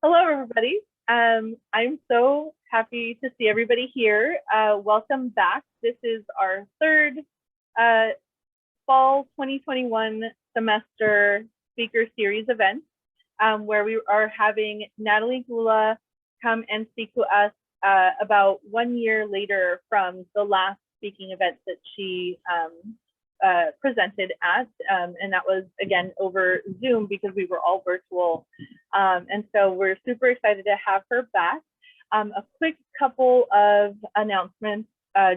Hello, everybody. I'm so happy to see everybody here. Welcome back. This is our third uh, fall 2021 semester speaker series event, where we are having Natalie Gula come and speak to us about 1 year later from the last speaking event that she presented at, and that was again over Zoom because we were all virtual. And so we're super excited to have her back. A quick couple of announcements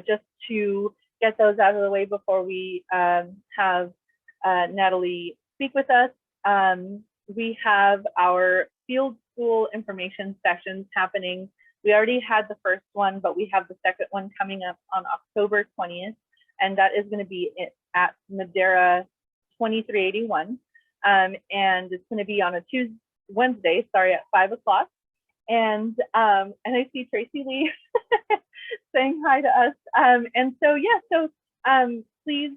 just to get those out of the way before we have Natalie speak with us. We have our field school information sessions happening. We already had the first one, but we have the second one coming up on October 20th, and that is going to be at Madera 2381. And it's going to be on a Wednesday, at 5 o'clock. And I see Tracy Lee saying hi to us. And so, please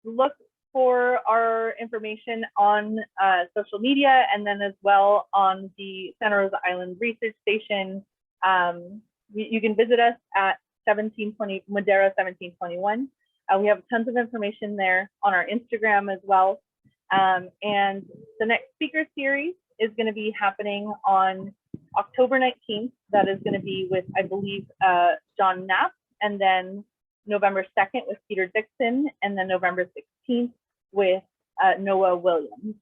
look for our information on social media, and then as well on the Santa Rosa Island Research Station. You can visit us at 1720 Madera 1721. We have tons of information there on our Instagram as well. And the next speaker series is going to be happening on October 19th. That is going to be with, I believe, John Knapp, and then November 2nd with Peter Dixon, and then November 16th with Noah Williams.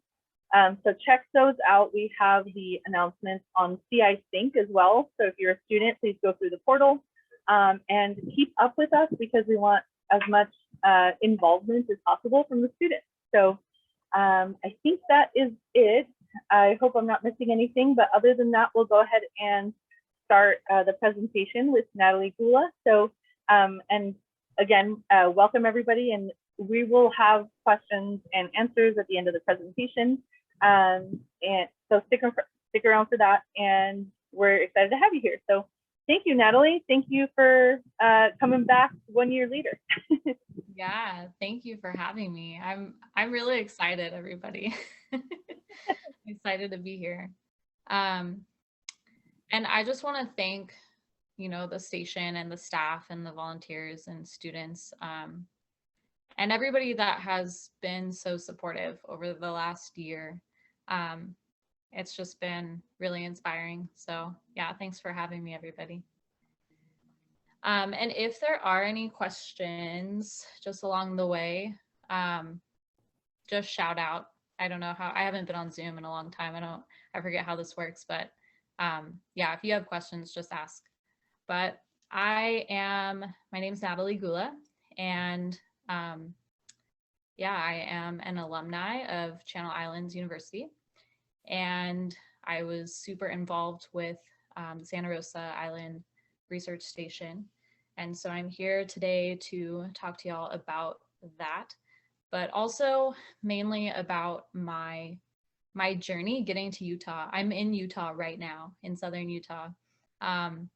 So check those out. We have the announcements on CI Sync as well. So if you're a student, please go through the portal and keep up with us, because we want as much involvement as possible from the students. So I think that is it. I hope I'm not missing anything, but other than that, we'll go ahead and start the presentation with Natalie Gula. So, and again, welcome everybody, and we will have questions and answers at the end of the presentation. And so stick around for that, and we're excited to have you here. So thank you, Natalie. Thank you for coming back 1 year later. Yeah, thank you for having me. I'm really excited, everybody. Excited to be here. And I just want to thank, the station and the staff and the volunteers and students, and everybody that has been so supportive over the last year. It's just been really inspiring. So yeah, thanks for having me, everybody. And if there are any questions just along the way, just shout out. I don't know how, I haven't been on Zoom in a long time. I forget how this works, but yeah, if you have questions, just ask. But my name's Natalie Gula, and yeah, I am an alumni of Channel Islands University, and I was super involved with the Santa Rosa Island Research Station. And so I'm here today to talk to y'all about that, but also mainly about my journey getting to Utah. I'm in Utah right now, in southern Utah. And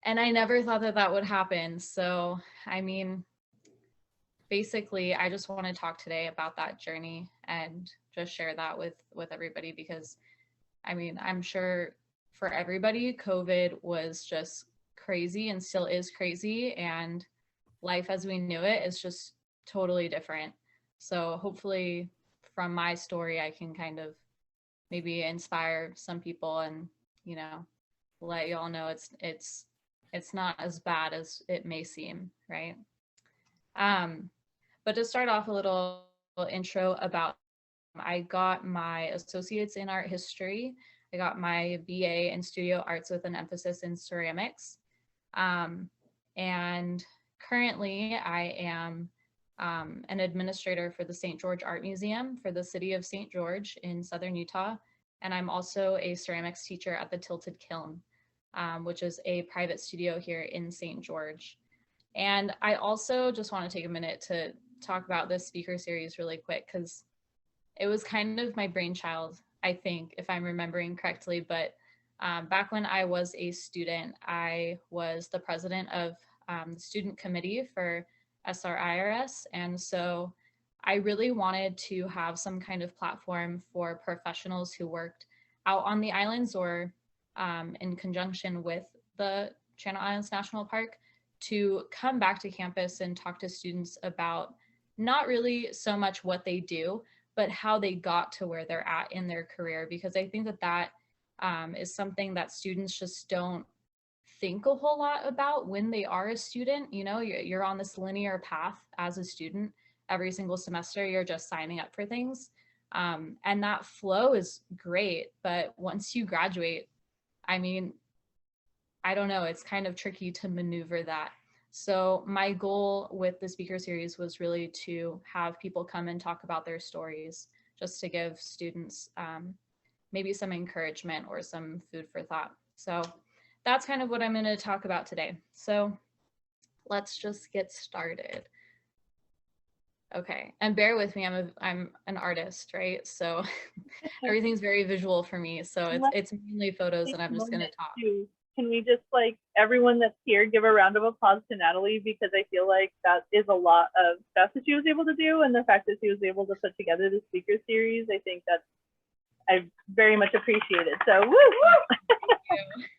I never thought that would happen. So, I mean, basically, I just want to talk today about that journey and just share that with everybody, because I mean, I'm sure for everybody, COVID was just crazy and still is crazy, and life as we knew it is just totally different. So hopefully from my story, I can kind of maybe inspire some people and, let y'all know it's not as bad as it may seem, right? But to start off, a little intro about, I got my associates in art history. I got my BA in studio arts with an emphasis in ceramics. And currently I am an administrator for the St. George Art Museum for the city of St. George in southern Utah. And I'm also a ceramics teacher at the Tilted Kiln, which is a private studio here in St. George. And I also just want to take a minute to talk about this speaker series really quick, because it was kind of my brainchild, I think, if I'm remembering correctly. But back when I was a student, I was the president of the student committee for SRIRS. And so I really wanted to have some kind of platform for professionals who worked out on the islands or in conjunction with the Channel Islands National Park to come back to campus and talk to students about not really so much what they do, but how they got to where they're at in their career. Because I think that is something that students just don't think a whole lot about when they are a student. You know, you're on this linear path as a student. Every single semester, you're just signing up for things. And that flow is great. But once you graduate, I mean, I don't know, it's kind of tricky to maneuver that. So my goal with the speaker series was really to have people come and talk about their stories, just to give students maybe some encouragement or some food for thought. So that's kind of what I'm going to talk about today. So let's just get started. Okay, and bear with me, I'm an artist, right? So everything's very visual for me. So it's mainly photos and I'm just going to talk. Can we just, like, everyone that's here, give a round of applause to Natalie, because I feel like that is a lot of stuff that she was able to do, and the fact that she was able to put together the speaker series, I think that's, I very much appreciate it. So woo!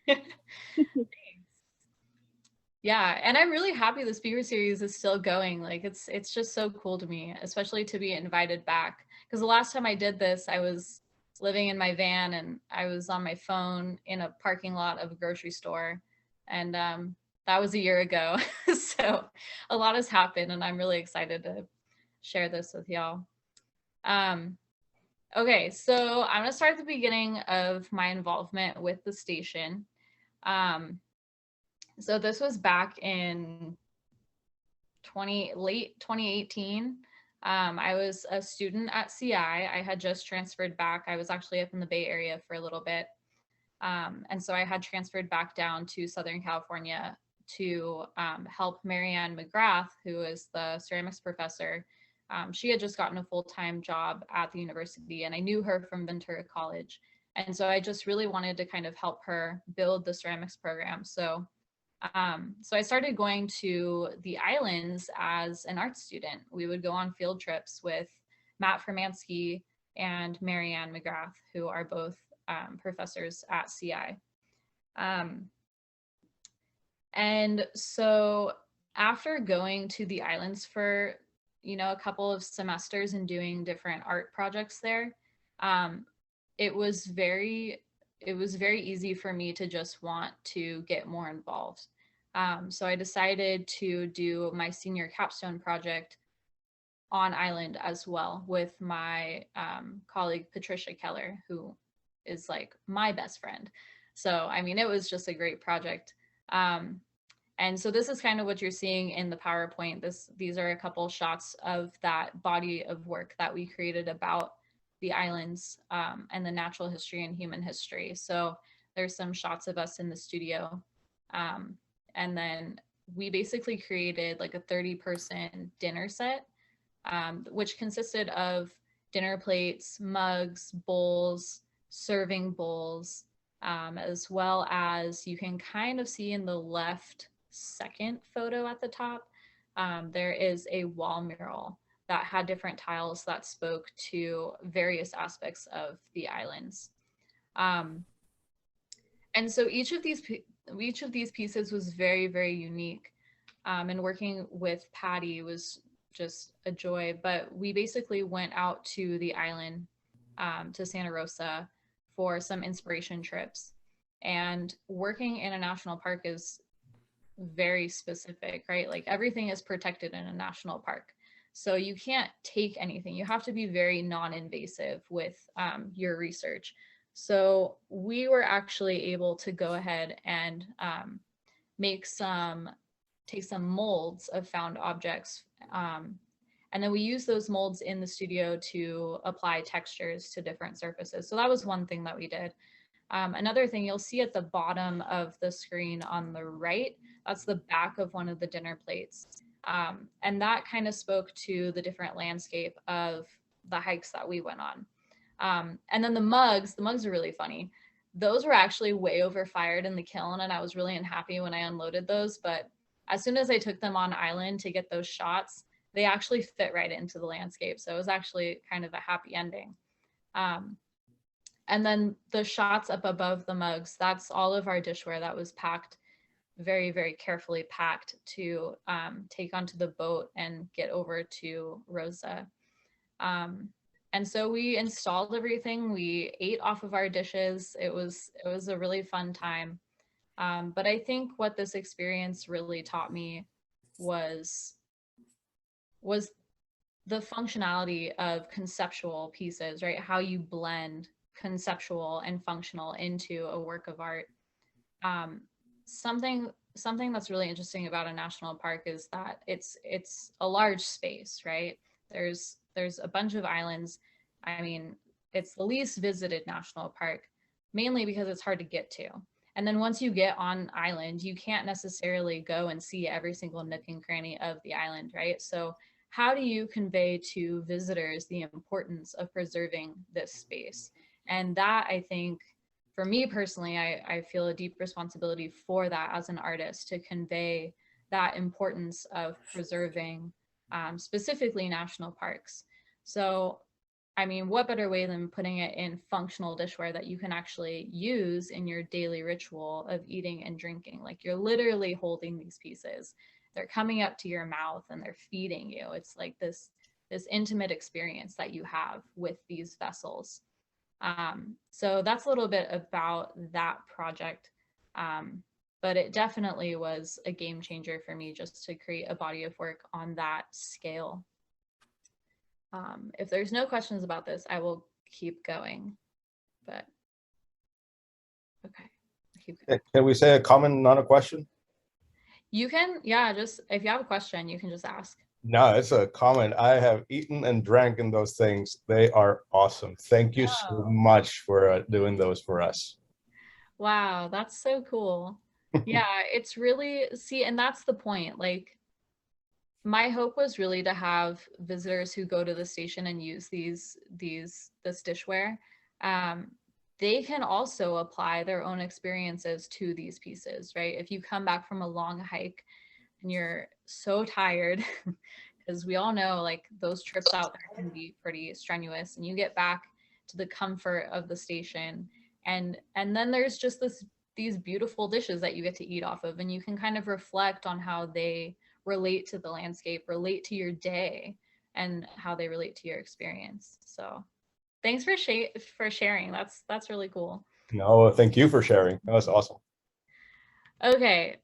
Thanks. Yeah, and I'm really happy the speaker series is still going. Like it's just so cool to me, especially to be invited back. Because the last time I did this, I was living in my van and I was on my phone in a parking lot of a grocery store. And that was a year ago. So a lot has happened and I'm really excited to share this with y'all. Okay, so I'm gonna start at the beginning of my involvement with the station. So this was back in late 2018. I was a student at CI. I had just transferred back. I was actually up in the Bay Area for a little bit. And so I had transferred back down to Southern California to help Marianne McGrath, who is the ceramics professor. She had just gotten a full-time job at the university and I knew her from Ventura College. And so I just really wanted to kind of help her build the ceramics program. So I started going to the islands as an art student. We would go on field trips with Matt Fermansky and Marianne McGrath, who are both professors at CI. And so after going to the islands for, you know, a couple of semesters and doing different art projects there, it was very easy for me to just want to get more involved. So I decided to do my senior capstone project on island as well with my colleague, Patricia Keller, who is like my best friend. So, I mean, it was just a great project. And so this is kind of what you're seeing in the PowerPoint. These are a couple shots of that body of work that we created about the islands and the natural history and human history. So there's some shots of us in the studio. And then we basically created like a 30-person dinner set, which consisted of dinner plates, mugs, bowls, serving bowls, as well as you can kind of see in the left second photo at the top, there is a wall mural that had different tiles that spoke to various aspects of the islands. And so each of these pieces was very, very unique. And working with Patty was just a joy. But we basically went out to the island, to Santa Rosa, for some inspiration trips. And working in a national park is very specific, right? Like everything is protected in a national park. So you can't take anything. You have to be very non-invasive with your research. So we were actually able to go ahead and take some molds of found objects. And then we use those molds in the studio to apply textures to different surfaces. So that was one thing that we did. Another thing you'll see at the bottom of the screen on the right, that's the back of one of the dinner plates. And that kind of spoke to the different landscape of the hikes that we went on. And then the mugs are really funny. Those were actually way over fired in the kiln and I was really unhappy when I unloaded those. But as soon as I took them on island to get those shots, they actually fit right into the landscape. So it was actually kind of a happy ending. And then the shots up above the mugs, that's all of our dishware that was packed, very, very carefully packed to take onto the boat and get over to Rosa. And so we installed everything. We ate off of our dishes. It was a really fun time. But I think what this experience really taught me was the functionality of conceptual pieces, right? How you blend conceptual and functional into a work of art. Something that's really interesting about a national park is that it's a large space, right? There's a bunch of islands. I mean, it's the least visited national park, mainly because it's hard to get to. And then once you get on island, you can't necessarily go and see every single nook and cranny of the island, right? So how do you convey to visitors the importance of preserving this space? And that, I think, for me personally, I feel a deep responsibility for that as an artist, to convey that importance of preserving specifically national parks. So, I mean, what better way than putting it in functional dishware that you can actually use in your daily ritual of eating and drinking? Like, you're literally holding these pieces. They're coming up to your mouth and they're feeding you. It's like this intimate experience that you have with these vessels. So that's a little bit about that project. But it definitely was a game changer for me just to create a body of work on that scale. If there's no questions about this, I will keep going, but okay. Keep going. Can we say a comment, not a question? You can, yeah, just if you have a question, you can just ask. No, it's a comment. I have eaten and drank in those things. They are awesome. Thank you so much for doing those for us. Wow, that's so cool. Yeah, it's really, see, and that's the point. Like, my hope was really to have visitors who go to the station and use this dishware. They can also apply their own experiences to these pieces, right? If you come back from a long hike and you're so tired, because we all know like those trips out there can be pretty strenuous, and you get back to the comfort of the station, and then there's just these beautiful dishes that you get to eat off of, and you can kind of reflect on how they relate to the landscape, relate to your day, and how they relate to your experience. So thanks for sharing. That's really cool. No, thank you for sharing. That was awesome. Okay.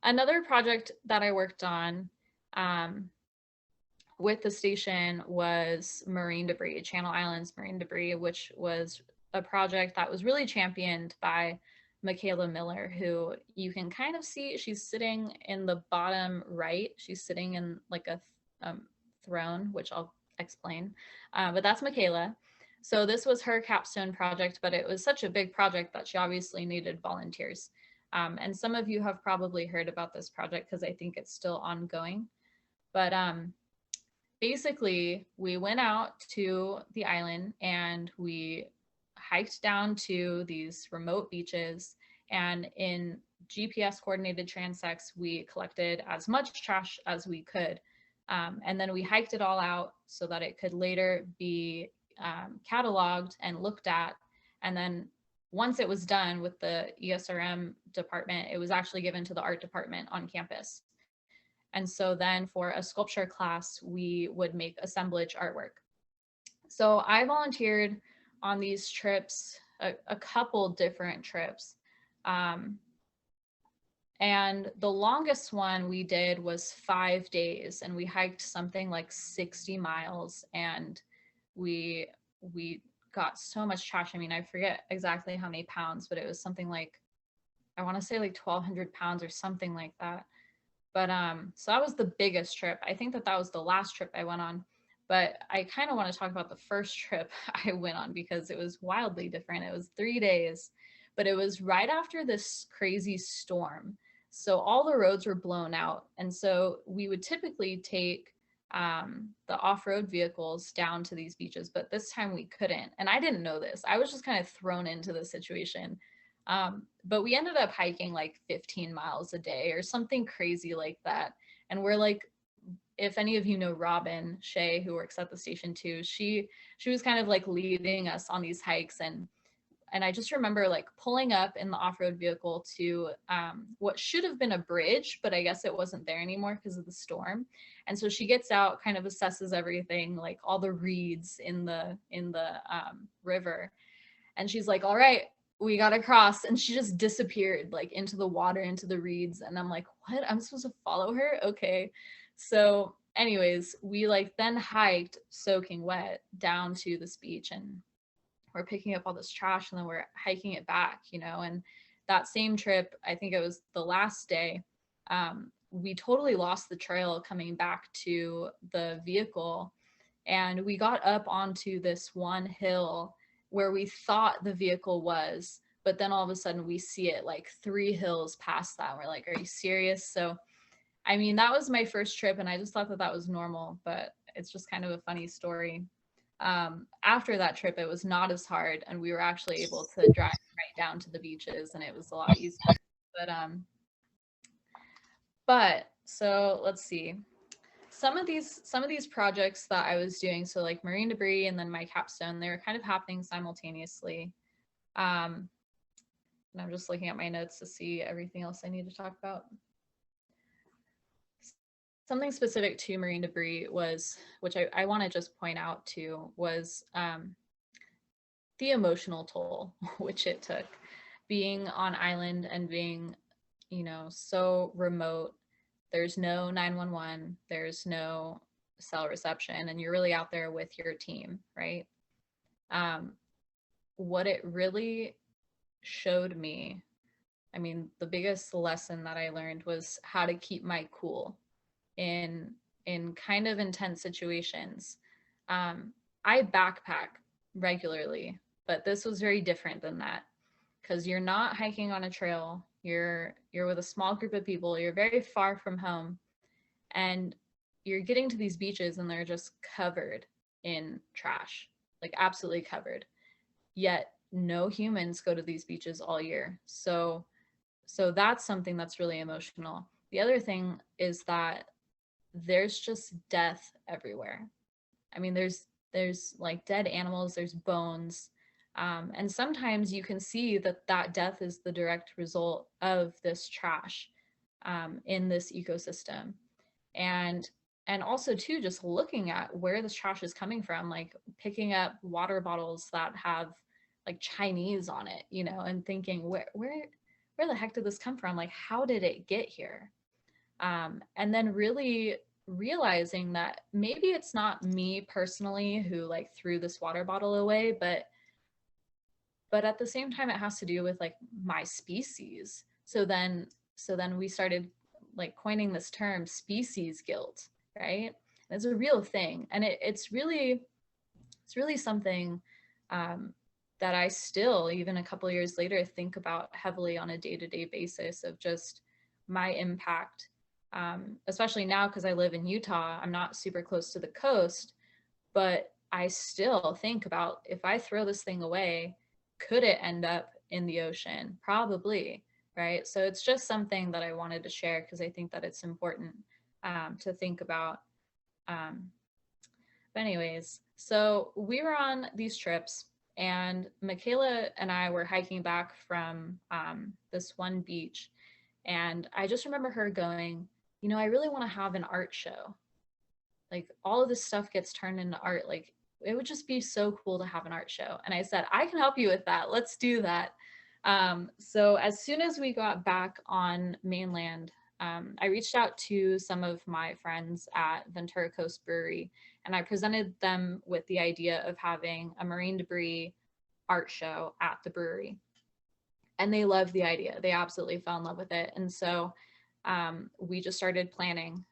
Another project that I worked on with the station was marine debris, Channel Islands marine debris, which was a project that was really championed by Michaela Miller, who you can kind of see, she's sitting in the bottom right. She's sitting in like a throne, which I'll explain, but that's Michaela. So this was her capstone project, but it was such a big project that she obviously needed volunteers. And some of you have probably heard about this project because I think it's still ongoing. But basically, we went out to the island and we hiked down to these remote beaches, and in GPS coordinated transects, we collected as much trash as we could. And then we hiked it all out so that it could later be cataloged and looked at. And then once it was done with the ESRM department, it was actually given to the art department on campus. And so then for a sculpture class, we would make assemblage artwork. So I volunteered on these trips, a couple different trips. And the longest one we did was 5 days, and we hiked something like 60 miles, and we got so much trash. I mean, I forget exactly how many pounds, but it was something like, I want to say like 1,200 pounds or something like that. But so that was the biggest trip. I think that was the last trip I went on. But I kind of want to talk about the first trip I went on because it was wildly different. It was 3 days, but it was right after this crazy storm. So all the roads were blown out. And so we would typically take the off-road vehicles down to these beaches, but this time we couldn't. And I didn't know this. I was just kind of thrown into the situation. But we ended up hiking like 15 miles a day or something crazy like that. And we're like if any of you know Robin Shea, who works at the station too, she was kind of like leading us on these hikes, and I just remember like pulling up in the off-road vehicle to what should have been a bridge, but I guess it wasn't there anymore because of the storm. And so she gets out, kind of assesses everything, like all the reeds in the river, and she's like, "All right, we got to cross." And she just disappeared like into the water, into the reeds, and I'm like, "What? I'm supposed to follow her? Okay." So anyways, we like then hiked soaking wet down to this beach, and we're picking up all this trash, and then we're hiking it back, you know. And that same trip, I think it was the last day, we totally lost the trail coming back to the vehicle, and we got up onto this one hill where we thought the vehicle was, but then all of a sudden we see it like 3 hills past that. We're like, are you serious? So I mean, that was my first trip, and I just thought that that was normal, but it's just kind of a funny story. After that trip, it was not as hard, and we were actually able to drive right down to the beaches, and it was a lot easier. But so let's see. Some of these projects that I was doing, so like marine debris and then my capstone, they were kind of happening simultaneously. And I'm just looking at my notes to see everything else I need to talk about. Something specific to marine debris was, which I want to just point out too, was the emotional toll which it took, being on island and being, you know, so remote. There's no 911, there's no cell reception, and you're really out there with your team, right? What it really showed me, I mean, the biggest lesson that I learned was how to keep my cool in kind of intense situations. I backpack regularly, but this was very different than that, because you're not hiking on a trail. You're with a small group of people. You're very far from home, and you're getting to these beaches, and they're just covered in trash, like absolutely covered. Yet no humans go to these beaches all year. So that's something that's really emotional. The other thing is that there's just death everywhere. I mean, there's like dead animals, there's bones, and sometimes you can see that that death is the direct result of this trash in this ecosystem. And also too, just looking at where this trash is coming from, like picking up water bottles that have like Chinese on it, you know, and thinking, where the heck did this come from? Like, how did it get here? And then really realizing that maybe it's not me personally who like threw this water bottle away, but at the same time it has to do with like my species. So then we started like coining this term, species guilt, right? And it's a real thing, and it's really something that I still, even a couple of years later, think about heavily on a day-to-day basis, of just my impact. Especially now, because I live in Utah, I'm not super close to the coast, but I still think about, if I throw this thing away, could it end up in the ocean? Probably, right? So it's just something that I wanted to share, because I think that it's important to think about. But anyways, so we were on these trips, and Michaela and I were hiking back from this one beach, and I just remember her going, you know, I really want to have an art show. Like, all of this stuff gets turned into art. Like, it would just be so cool to have an art show. And I said, I can help you with that. Let's do that. So as soon as we got back on mainland, I reached out to some of my friends at Ventura Coast Brewery, and I presented them with the idea of having a marine debris art show at the brewery. And they loved the idea. They absolutely fell in love with it. And so we just started planning,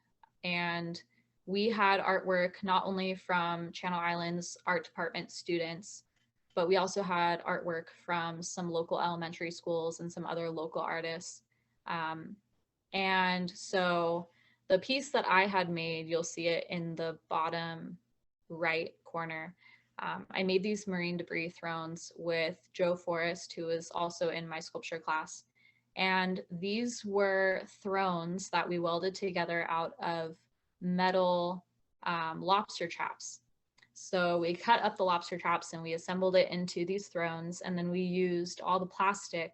and we had artwork not only from Channel Islands Art Department students, but we also had artwork from some local elementary schools and some other local artists. And so the piece that I had made, you'll see it in the bottom right corner. I made these marine debris thrones with Joe Forrest, who is also in my sculpture class. And these were thrones that we welded together out of metal lobster traps. So we cut up the lobster traps and we assembled it into these thrones, and then we used all the plastic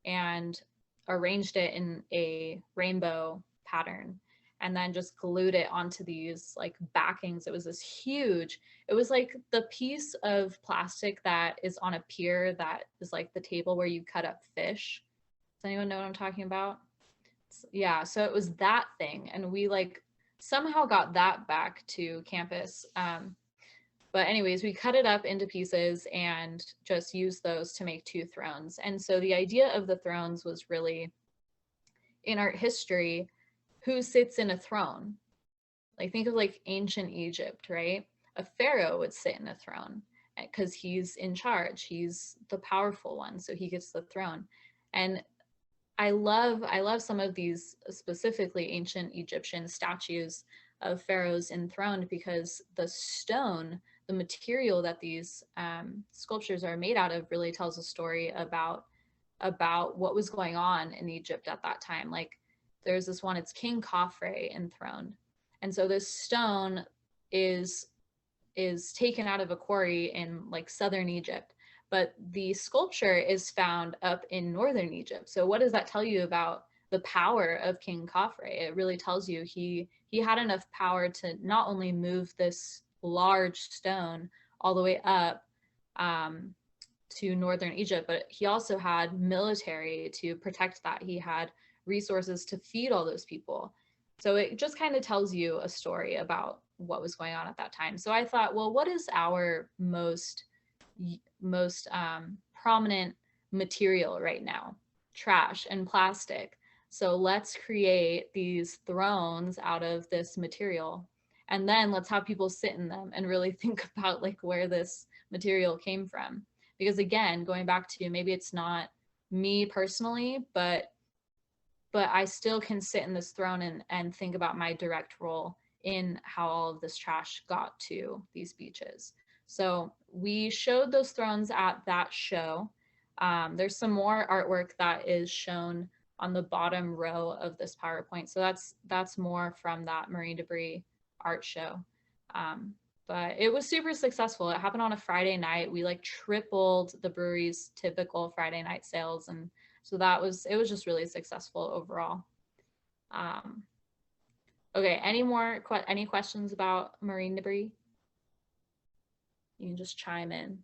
and arranged it in a rainbow pattern, and then just glued it onto these like backings. It was this huge, it was like the piece of plastic that is on a pier that is like the table where you cut up fish. Does anyone know what I'm talking about? Yeah, so it was that thing, and we like somehow got that back to campus. But anyways, we cut it up into pieces and just used those to make 2 thrones. And so the idea of the thrones was really, in art history, who sits in a throne? Like think of like ancient Egypt, right? A pharaoh would sit in a throne because he's in charge. He's the powerful one, so he gets the throne. And I love some of these specifically ancient Egyptian statues of pharaohs enthroned, because the stone, the material that these sculptures are made out of, really tells a story about what was going on in Egypt at that time. Like there's this one, it's King Khafre enthroned. And so this stone is taken out of a quarry in like southern Egypt, but the sculpture is found up in northern Egypt. So what does that tell you about the power of King Khafre? It really tells you he had enough power to not only move this large stone all the way up to northern Egypt, but he also had military to protect that. He had resources to feed all those people. So it just kind of tells you a story about what was going on at that time. So I thought, well, what is our most prominent material right now? Trash and plastic. So let's create these thrones out of this material, and then let's have people sit in them and really think about like where this material came from. Because again, going back to, maybe it's not me personally, but I still can sit in this throne and think about my direct role in how all of this trash got to these beaches. So we showed those thrones at that show. There's some more artwork that is shown on the bottom row of this PowerPoint. So that's more from that marine debris art show. But it was super successful. It happened on a Friday night. We like tripled the brewery's typical Friday night sales. And so it was just really successful overall. Okay, any questions about marine debris? You can just chime in.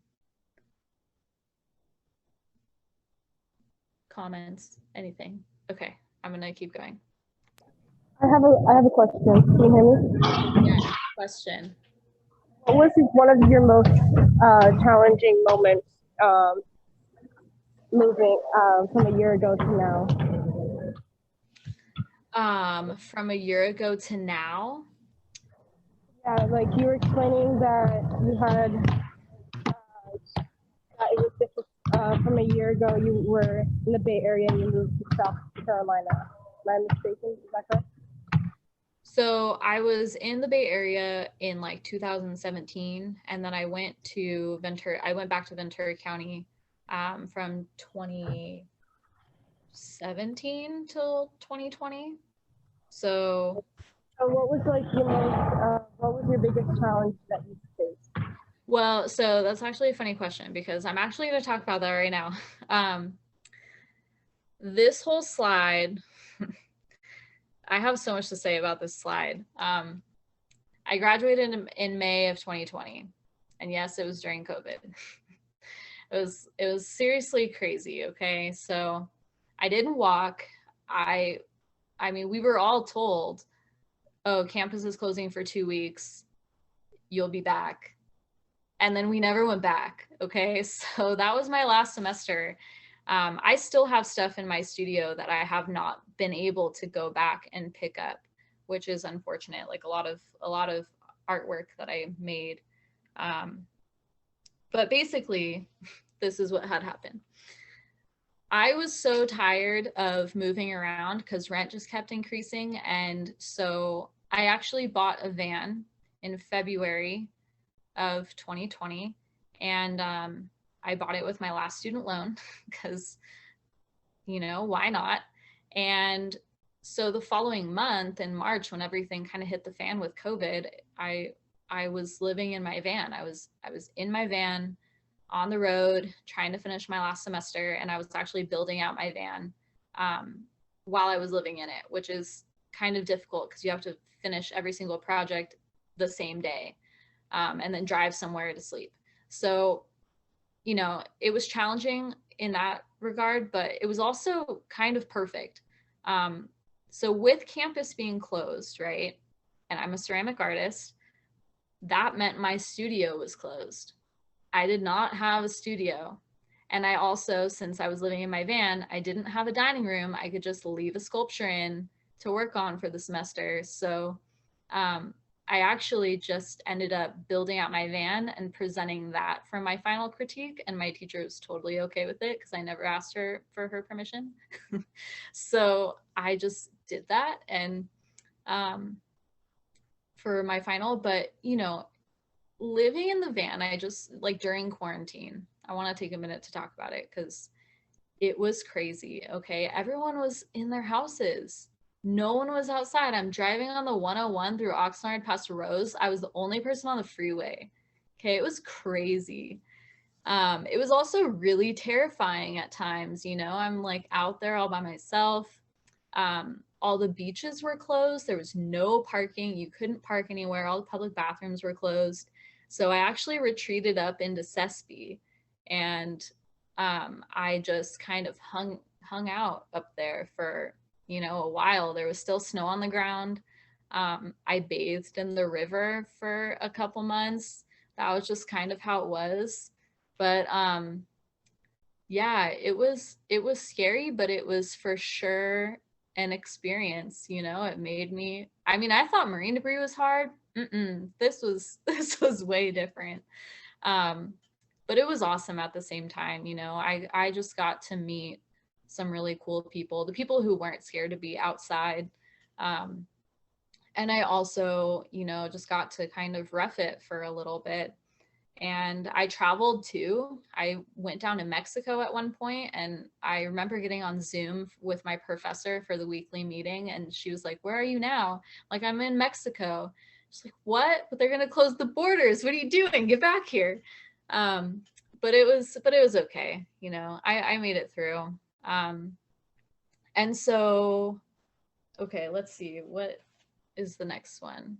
Comments, anything. Okay, I'm gonna keep going. I have a question. Can you hear me? Yeah, question. What was one of your most challenging moments moving from a year ago to now? From a year ago to now? Yeah, like you were explaining that you had that it was different from a year ago. You were in the Bay Area and you moved to South Carolina. Am I mistaken? Is that correct? So I was in the Bay Area in like 2017, and then I went back to Ventura County from 2017 till 2020. So what was like what was your biggest challenge that you faced? Well, so that's actually a funny question, because I'm actually going to talk about that right now. This whole slide, I have so much to say about this slide. I graduated in May of 2020, and yes, it was during COVID. It was seriously crazy. Okay, so I didn't walk. I mean, we were all told, oh, campus is closing for 2 weeks. You'll be back. And then we never went back. Okay, so that was my last semester. I still have stuff in my studio that I have not been able to go back and pick up, which is unfortunate. Like a lot of artwork that I made. But basically, this is what had happened. I was so tired of moving around because rent just kept increasing. And so I actually bought a van in February of 2020. And I bought it with my last student loan because, why not? And so the following month in March, when everything kind of hit the fan with COVID, I was living in my van. I was in my van on the road trying to finish my last semester, and I was actually building out my van while I was living in it, which is kind of difficult because you have to finish every single project the same day and then drive somewhere to sleep. So, you know, it was challenging in that regard, but it was also kind of perfect. So with campus being closed, right, and I'm a ceramic artist, that meant my studio was closed. I did not have a studio. And I also, since I was living in my van, I didn't have a dining room I could just leave a sculpture in to work on for the semester. So I actually just ended up building out my van and presenting that for my final critique. And my teacher was totally okay with it because I never asked her for her permission. So I just did that and for my final, but you know, living in the van, I just like during quarantine, I want to take a minute to talk about it because it was crazy. Okay. Everyone was in their houses. No one was outside. I'm driving on the 101 through Oxnard past Rose. I was the only person on the freeway. Okay. It was crazy. It was also really terrifying at times. You know, I'm like out there all by myself. All the beaches were closed. There was no parking. You couldn't park anywhere. All the public bathrooms were closed. So I actually retreated up into Sespe and I just kind of hung out up there for, you know, a while. There was still snow on the ground. I bathed in the river for a couple months. That was just kind of how it was. But yeah, it was scary, but it was for sure an experience. You know, it made me, I mean, I thought marine debris was hard. This was way different. But it was awesome at the same time. You know, I just got to meet some really cool people, the people who weren't scared to be outside. And I also, you know, just got to kind of rough it for a little bit. And I traveled too. I went down to Mexico at one point, and I remember getting on Zoom with my professor for the weekly meeting, and she was like, "Where are you now?" Like, "I'm in Mexico." She's like, "What? But they're gonna close the borders. What are you doing? Get back here." But it was okay. You know, I made it through. And so, okay, let's see, what is the next one?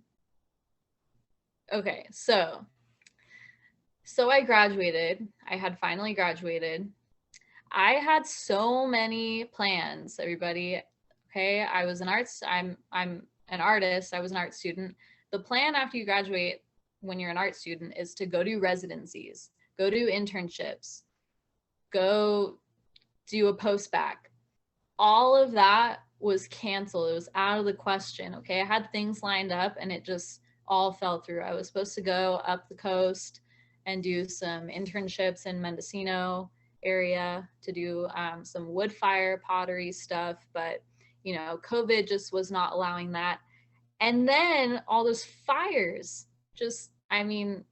Okay, so I graduated. I had finally graduated. I had so many plans, everybody. Okay, I was an arts, I'm an artist, I was an art student. The plan after you graduate when you're an art student is to go do residencies, go do internships, go do a post-bac. All of that was canceled. It was out of the question. Okay, I had things lined up and it just all fell through. I was supposed to go up the coast and do some internships in Mendocino area to do some wood fire pottery stuff, but you know, COVID just was not allowing that. And then all those fires, just, I mean,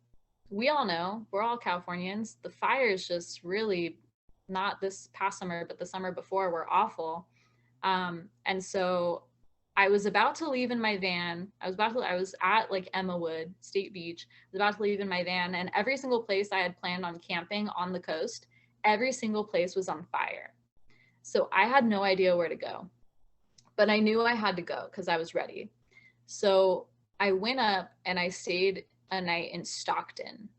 we all know, we're all Californians, the fires just really, not this past summer, but the summer before, were awful. And so I was about to leave in my van. I was at like Emmawood State Beach. I was about to leave in my van, and every single place I had planned on camping on the coast, every single place was on fire. So I had no idea where to go, but I knew I had to go because I was ready. So I went up and I stayed a night in Stockton,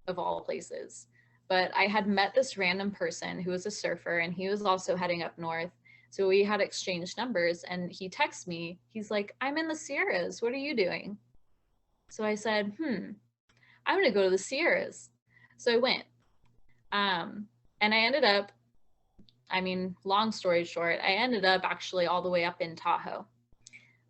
of all places. But I had met this random person who was a surfer, and he was also heading up north. So we had exchanged numbers, and he texted me. He's like, "I'm in the Sierras. What are you doing?" So I said, I'm going to go to the Sierras. So I went. And I ended up, I mean, long story short, I ended up actually all the way up in Tahoe.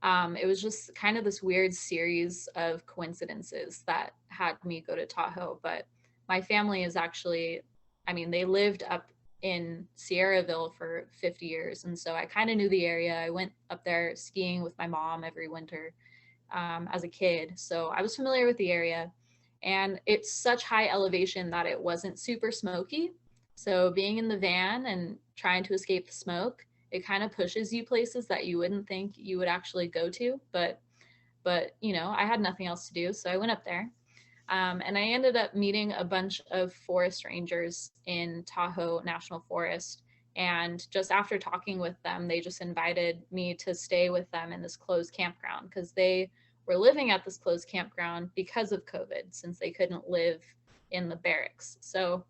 It was just kind of this weird series of coincidences that had me go to Tahoe. But my family is actually, I mean, they lived up in Sierraville for 50 years. And so I kind of knew the area. I went up there skiing with my mom every winter as a kid. So I was familiar with the area, and it's such high elevation that it wasn't super smoky. So being in the van and trying to escape the smoke, it kind of pushes you places that you wouldn't think you would actually go to. But you know, I had nothing else to do, so I went up there. And I ended up meeting a bunch of forest rangers in Tahoe National Forest. And just after talking with them, they just invited me to stay with them in this closed campground, because they were living at this closed campground because of COVID, since they couldn't live in the barracks. So,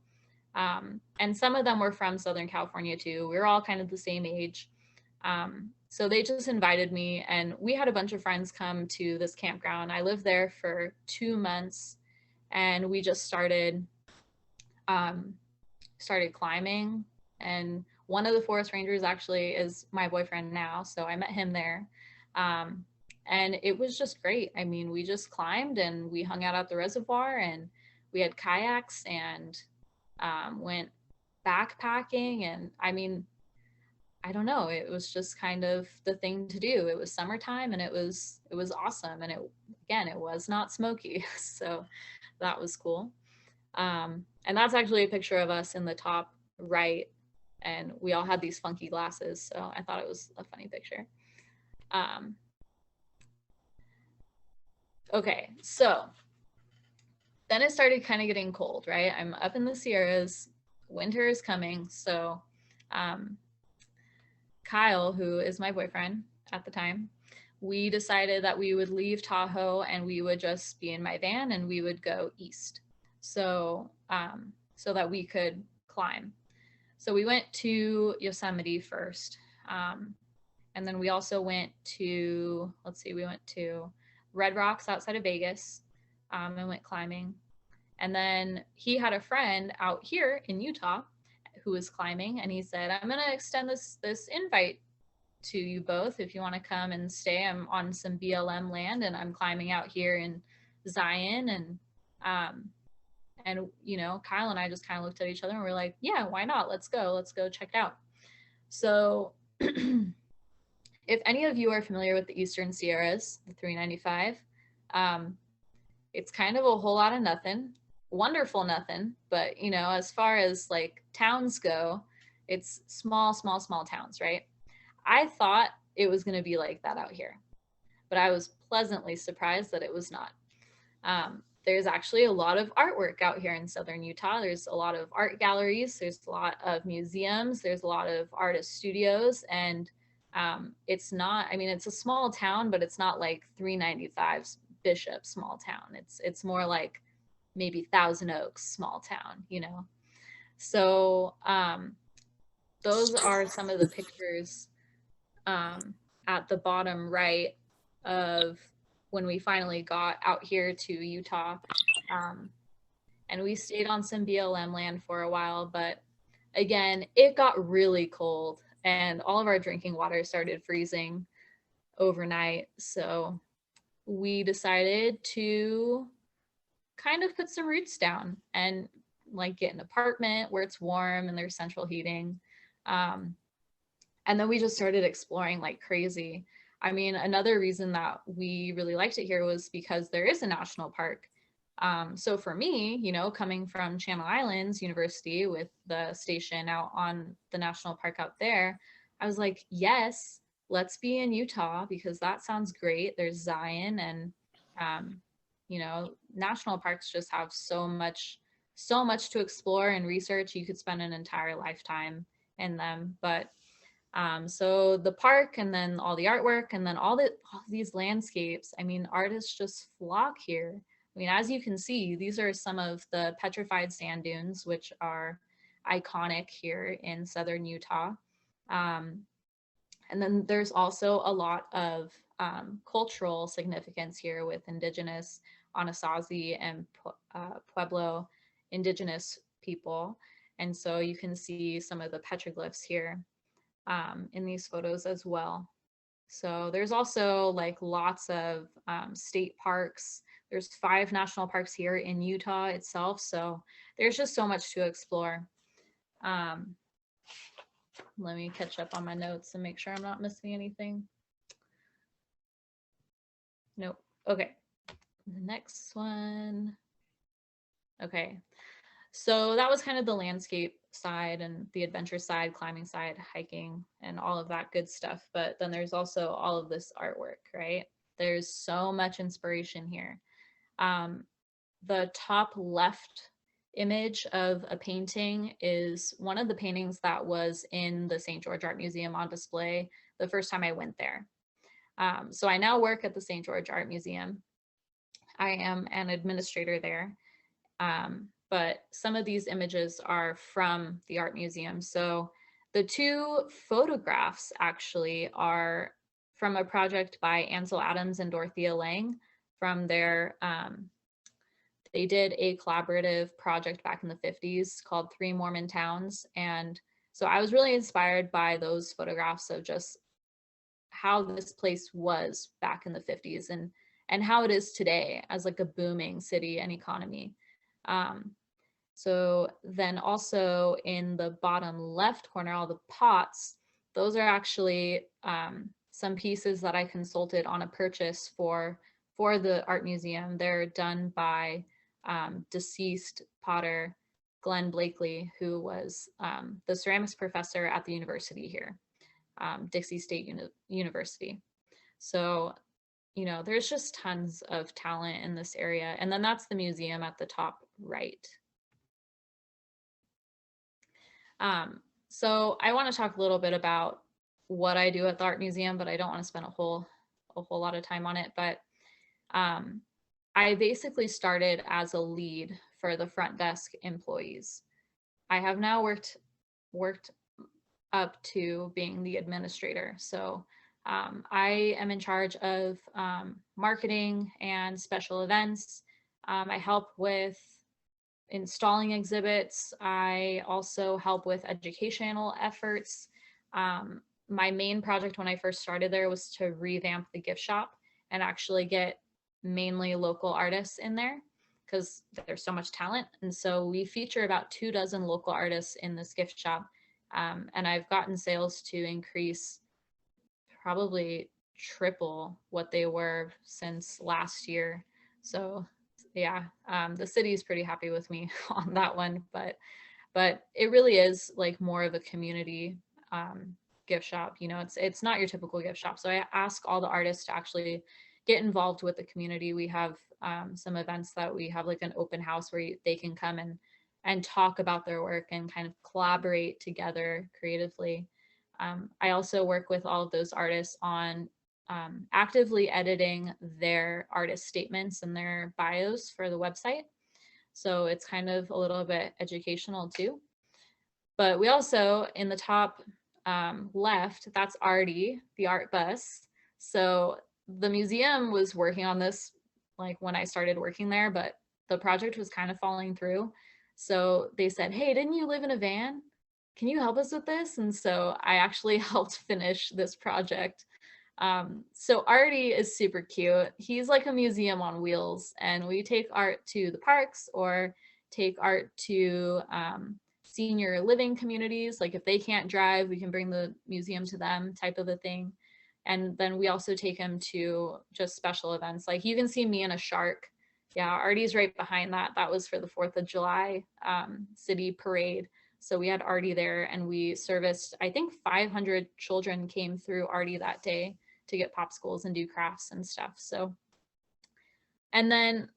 and some of them were from Southern California too. We were all kind of the same age. So they just invited me, and we had a bunch of friends come to this campground. I lived there for 2 months, and we just started climbing. And one of the forest rangers actually is my boyfriend now, so I met him there. And it was just great. I mean, we just climbed and we hung out at the reservoir, and we had kayaks, and went backpacking. And I mean, I don't know, it was just kind of the thing to do. It was summertime, and it was awesome. And it was not smoky. So that was cool. And that's actually a picture of us in the top right. And we all had these funky glasses. So I thought it was a funny picture. Okay, so then it started kind of getting cold, right? I'm up in the Sierras, winter is coming. So Kyle, who is my boyfriend at the time, we decided that we would leave Tahoe and we would just be in my van and we would go east. So, so that we could climb. So we went to Yosemite first. And then we also went to, we went to Red Rocks outside of Vegas, and went climbing. And then he had a friend out here in Utah who was climbing, and he said, I'm gonna extend this invite to you both if you want to come and stay. I'm on some BLM land, and I'm climbing out here in Zion. And you know, Kyle and I just kind of looked at each other and we're like, yeah, why not? Let's go check it out. So if any of you are familiar with the Eastern Sierras, the 395, it's kind of a whole lot of nothing, wonderful nothing. But, you know, as far as like towns go, it's small towns, right? I thought it was going to be like that out here, but I was pleasantly surprised that it was not. There's actually a lot of artwork out here in Southern Utah. There's a lot of art galleries. There's a lot of museums. There's a lot of artist studios. And it's not, I mean, it's a small town, but it's not like 395's Bishop small town. It's more like maybe Thousand Oaks small town, you know? So those are some of the pictures at the bottom right of when we finally got out here to Utah. And we stayed on some BLM land for a while, but again, it got really cold and all of our drinking water started freezing overnight. So we decided to kind of put some roots down and like get an apartment where it's warm and there's central heating. And then we just started exploring like crazy. I mean, another reason that we really liked it here was because there is a national park. So for me, you know, coming from Channel Islands University with the station out on the national park out there, I was like, yes, let's be in Utah because that sounds great. There's Zion and, you know, national parks just have so much to explore and research. You could spend an entire lifetime in them. But so the park and then all the artwork and then all these landscapes, I mean, artists just flock here. I mean, as you can see, these are some of the petrified sand dunes, which are iconic here in Southern Utah. And then there's also a lot of cultural significance here with Indigenous Anasazi and Pueblo Indigenous people. And so you can see some of the petroglyphs here in these photos as well. So there's also like lots of state parks. There's 5 national parks here in Utah itself. So there's just so much to explore. Let me catch up on my notes and make sure I'm not missing anything. Nope. Okay. The next one. Okay. So that was kind of the landscape side and the adventure side, climbing side, hiking, and all of that good stuff. But then there's also all of this artwork, right? There's so much inspiration here. The top left image of a painting is one of the paintings that was in the St. George Art Museum on display the first time I went there. So I now work at the St. George Art Museum. I am an administrator there. But some of these images are from the art museum. So the two photographs actually are from a project by Ansel Adams and Dorothea Lange from their, they did a collaborative project back in the 50s called 3 Mormon Towns. And so I was really inspired by those photographs of just how this place was back in the 50s and how it is today as like a booming city and economy. So then also in the bottom left corner, all the pots, those are actually some pieces that I consulted on a purchase for the art museum. They're done by deceased potter Glenn Blakely, who was the ceramics professor at the university here, Dixie State University. So, you know, there's just tons of talent in this area. And then that's the museum at the top right. So I want to talk a little bit about what I do at the art museum, but I don't want to spend a whole lot of time on it. But I basically started as a lead for the front desk employees. I have now worked up to being the administrator. So I am in charge of marketing and special events. I help with installing exhibits. I also help with educational efforts. My main project when I first started there was to revamp the gift shop and actually get mainly local artists in there because there's so much talent. And so we feature about 24 local artists in this gift shop. And I've gotten sales to increase probably triple what they were since last year. So yeah, the city is pretty happy with me on that one, but it really is like more of a community gift shop. You know, it's not your typical gift shop. So I ask all the artists to actually get involved with the community. We have some events that we have like an open house where they can come and talk about their work and kind of collaborate together creatively. I also work with all of those artists on actively editing their artist statements and their bios for the website. So it's kind of a little bit educational too. But we also, in the top left, that's Artie, the art bus. So the museum was working on this like when I started working there, but the project was kind of falling through. So they said, hey, didn't you live in a van? Can you help us with this? And so I actually helped finish this project. So Artie is super cute. He's like a museum on wheels, and we take art to the parks or take art to senior living communities. Like if they can't drive, we can bring the museum to them, type of a thing. And then we also take him to just special events. Like you can see me and a shark. Yeah, Artie's right behind that. That was for the 4th of July city parade. So we had Artie there and we serviced, I think 500 children came through Artie that day to get popsicles and do crafts and stuff. So, and then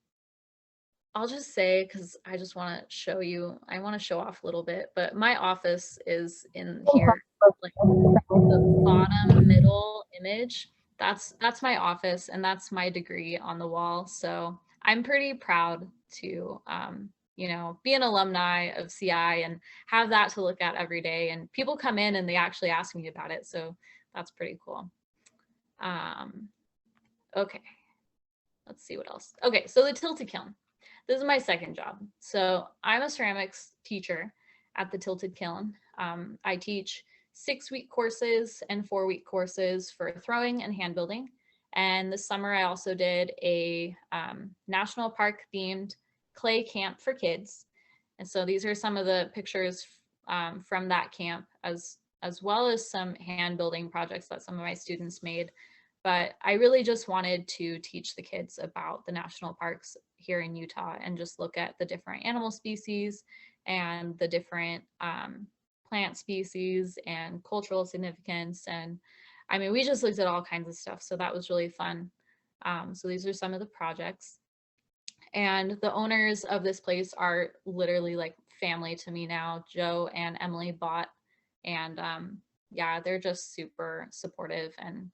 I'll just say, because I just want to show you, I want to show off a little bit, but my office is in here, like the bottom middle image. That's my office and that's my degree on the wall. So I'm pretty proud to, you know, be an alumni of CI and have that to look at every day. And people come in and they actually ask me about it. So that's pretty cool. Okay, let's see what else. Okay, so the Tilted Kiln. This is my second job. So I'm a ceramics teacher at the Tilted Kiln. I teach 6-week courses and 4-week courses for throwing and hand building. And this summer I also did a national park themed clay camp for kids. And so these are some of the pictures from that camp, as well as some hand building projects that some of my students made. But I really just wanted to teach the kids about the national parks here in Utah and just look at the different animal species and the different plant species and cultural significance. And I mean, we just looked at all kinds of stuff. So that was really fun. So these are some of the projects. And the owners of this place are literally like family to me now. Joe and Emily bought, and yeah, they're just super supportive and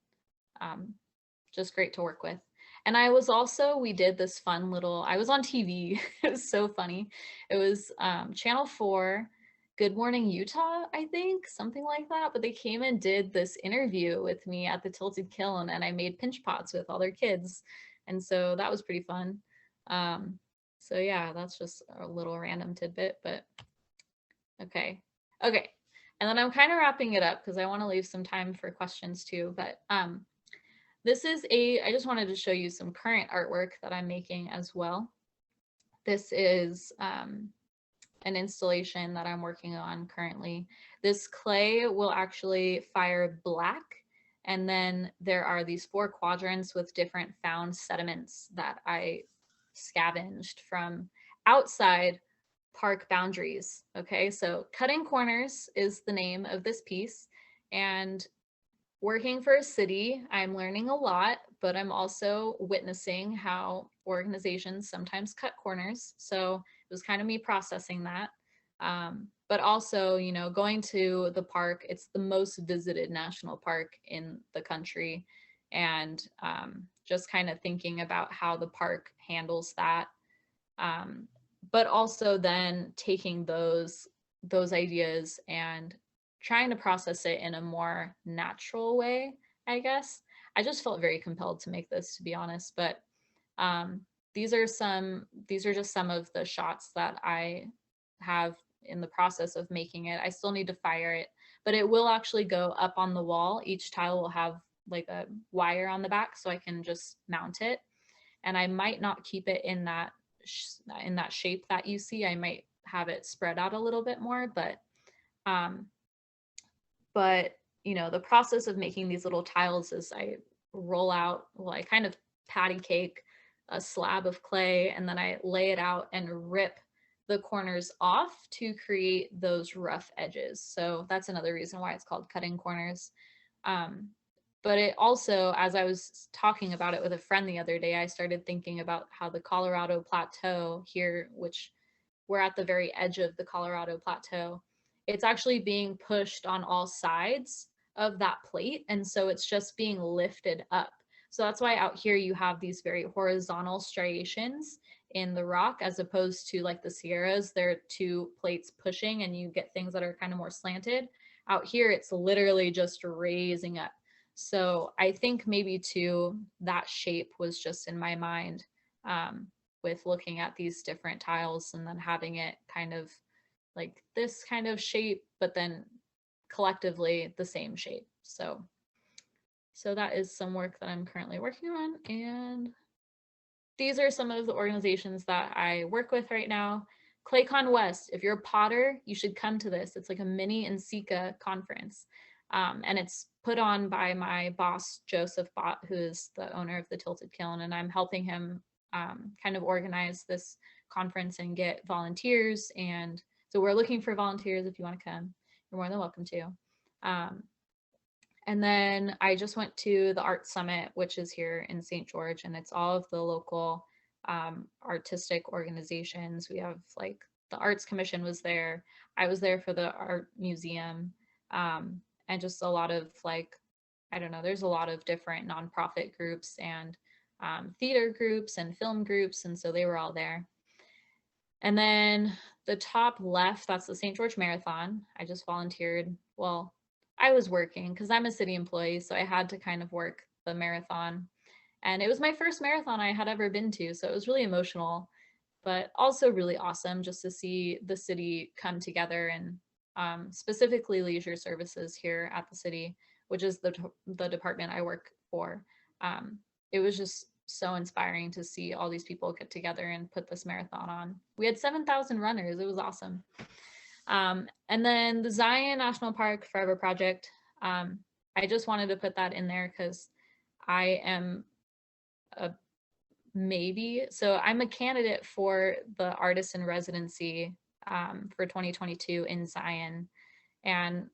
just great to work with. And I was also, we did this fun little, I was on TV. It was so funny. It was Channel 4, Good Morning Utah, I think, something like that. But they came and did this interview with me at the Tilted Kiln, and I made pinch pots with all their kids. And so that was pretty fun. So yeah, that's just a little random tidbit, but okay. Okay. And then I'm kind of wrapping it up because I want to leave some time for questions too. But this is I just wanted to show you some current artwork that I'm making as well. This is an installation that I'm working on currently. This clay will actually fire black. And then there are these 4 quadrants with different found sediments that I scavenged from outside park boundaries. Okay, so Cutting Corners is the name of this piece. And working for a city, I'm learning a lot, but I'm also witnessing how organizations sometimes cut corners. So it was kind of me processing that. But also, you know, going to the park, it's the most visited national park in the country. And just kind of thinking about how the park handles that. But also then taking those ideas and trying to process it in a more natural way, I guess. I just felt very compelled to make this, to be honest. But these are just some of the shots that I have in the process of making it. I still need to fire it, but it will actually go up on the wall. Each tile will have like a wire on the back, so I can just mount it. And I might not keep it in that shape that you see. I might have it spread out a little bit more, but you know, the process of making these little tiles is I roll out, well, I kind of patty cake a slab of clay, and then I lay it out and rip the corners off to create those rough edges. So that's another reason why it's called Cutting Corners. But it also, as I was talking about it with a friend the other day, I started thinking about how the Colorado Plateau here, which we're at the very edge of the Colorado Plateau, it's actually being pushed on all sides of that plate. And so it's just being lifted up. So that's why out here you have these very horizontal striations in the rock, as opposed to like the Sierras, there are 2 plates pushing and you get things that are kind of more slanted. Out here, it's literally just raising up. So I think maybe too, that shape was just in my mind with looking at these different tiles and then having it kind of like this kind of shape, but then collectively the same shape. So that is some work that I'm currently working on. And these are some of the organizations that I work with right now. ClayCon West, if you're a potter, you should come to this. It's like a mini NCECA conference. And it's put on by my boss, Joseph Bott, who is the owner of the Tilted Kiln. And I'm helping him kind of organize this conference and get volunteers. And so we're looking for volunteers. If you want to come, you're more than welcome to. And then I just went to the Art Summit, which is here in St. George, and it's all of the local artistic organizations. We have like the Arts Commission was there. I was there for the Art Museum, and just a lot of like, I don't know, there's a lot of different nonprofit groups and theater groups and film groups. And so they were all there. And then the top left, that's the St. George Marathon. I just volunteered. Well, I was working because I'm a city employee, so I had to kind of work the marathon. And it was my first marathon I had ever been to, so it was really emotional, but also really awesome just to see the city come together, and specifically leisure services here at the city, which is the department I work for. It was just so inspiring to see all these people get together and put this marathon on. We had 7,000 runners. It was awesome. And then the Zion National Park Forever Project. I just wanted to put that in there because I am so I'm a candidate for the artist in residency for 2022 in Zion. And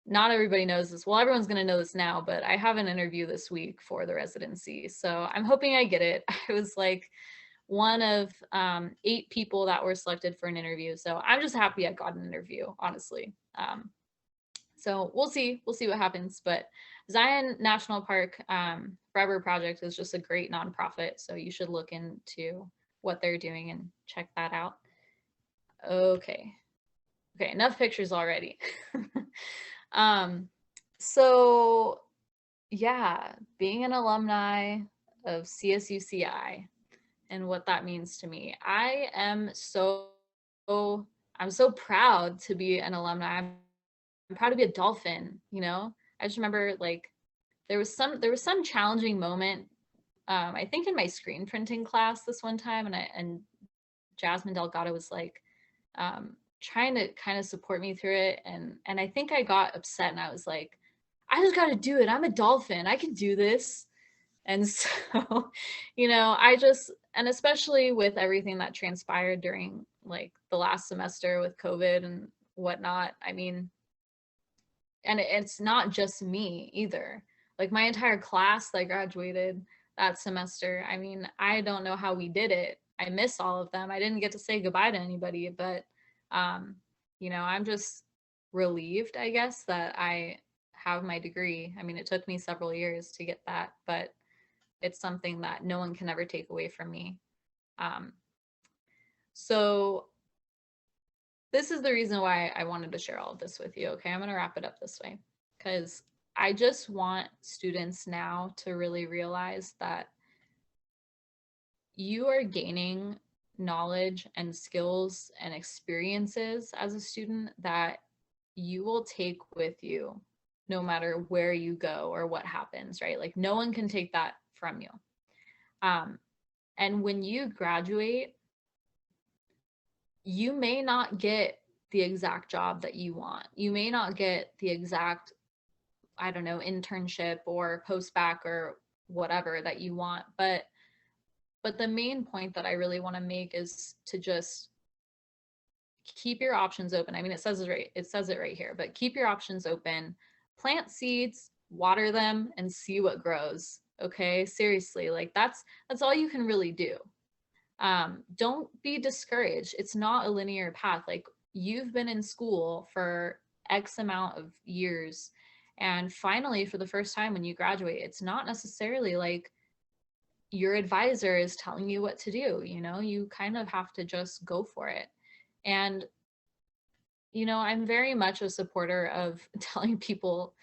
not everybody knows this. Well, everyone's going to know this now, but I have an interview this week for the residency. So I'm hoping I get it. I was like one of 8 people that were selected for an interview. So I'm just happy I got an interview, honestly. So we'll see what happens. But Zion National Park Forever Project is just a great nonprofit. So you should look into what they're doing and check that out. Okay, enough pictures already. So yeah, being an alumni of CSUCI and what that means to me. I'm so proud to be an alumni. I'm proud to be a Dolphin, you know? I just remember like there was some challenging moment. I think in my screen printing class this one time, and Jasmine Delgado was like trying to kind of support me through it, and I think I got upset and I was like, I just got to do it. I'm a Dolphin. I can do this. And so, you know, and especially with everything that transpired during like the last semester with COVID and whatnot, I mean, and it's not just me either. Like my entire class that graduated that semester, I mean, I don't know how we did it. I miss all of them. I didn't get to say goodbye to anybody, but you know, I'm just relieved, I guess, that I have my degree. I mean, it took me several years to get that, but it's something that no one can ever take away from me. So this is the reason why I wanted to share all of this with you. Okay, I'm gonna wrap it up this way because I just want students now to really realize that you are gaining knowledge and skills and experiences as a student that you will take with you no matter where you go or what happens, right? Like no one can take that from you. And when you graduate, you may not get the exact job that you want. You may not get the exact, I don't know, internship or post-bac or whatever that you want. But the main point that I really want to make is to just keep your options open. I mean, it says it right here, but keep your options open, plant seeds, water them, and see what grows. Okay, seriously, like that's all you can really do. Don't be discouraged. It's not a linear path. Like you've been in school for X amount of years, and finally, for the first time when you graduate, it's not necessarily like your advisor is telling you what to do. You know, you kind of have to just go for it. And you know, I'm very much a supporter of telling people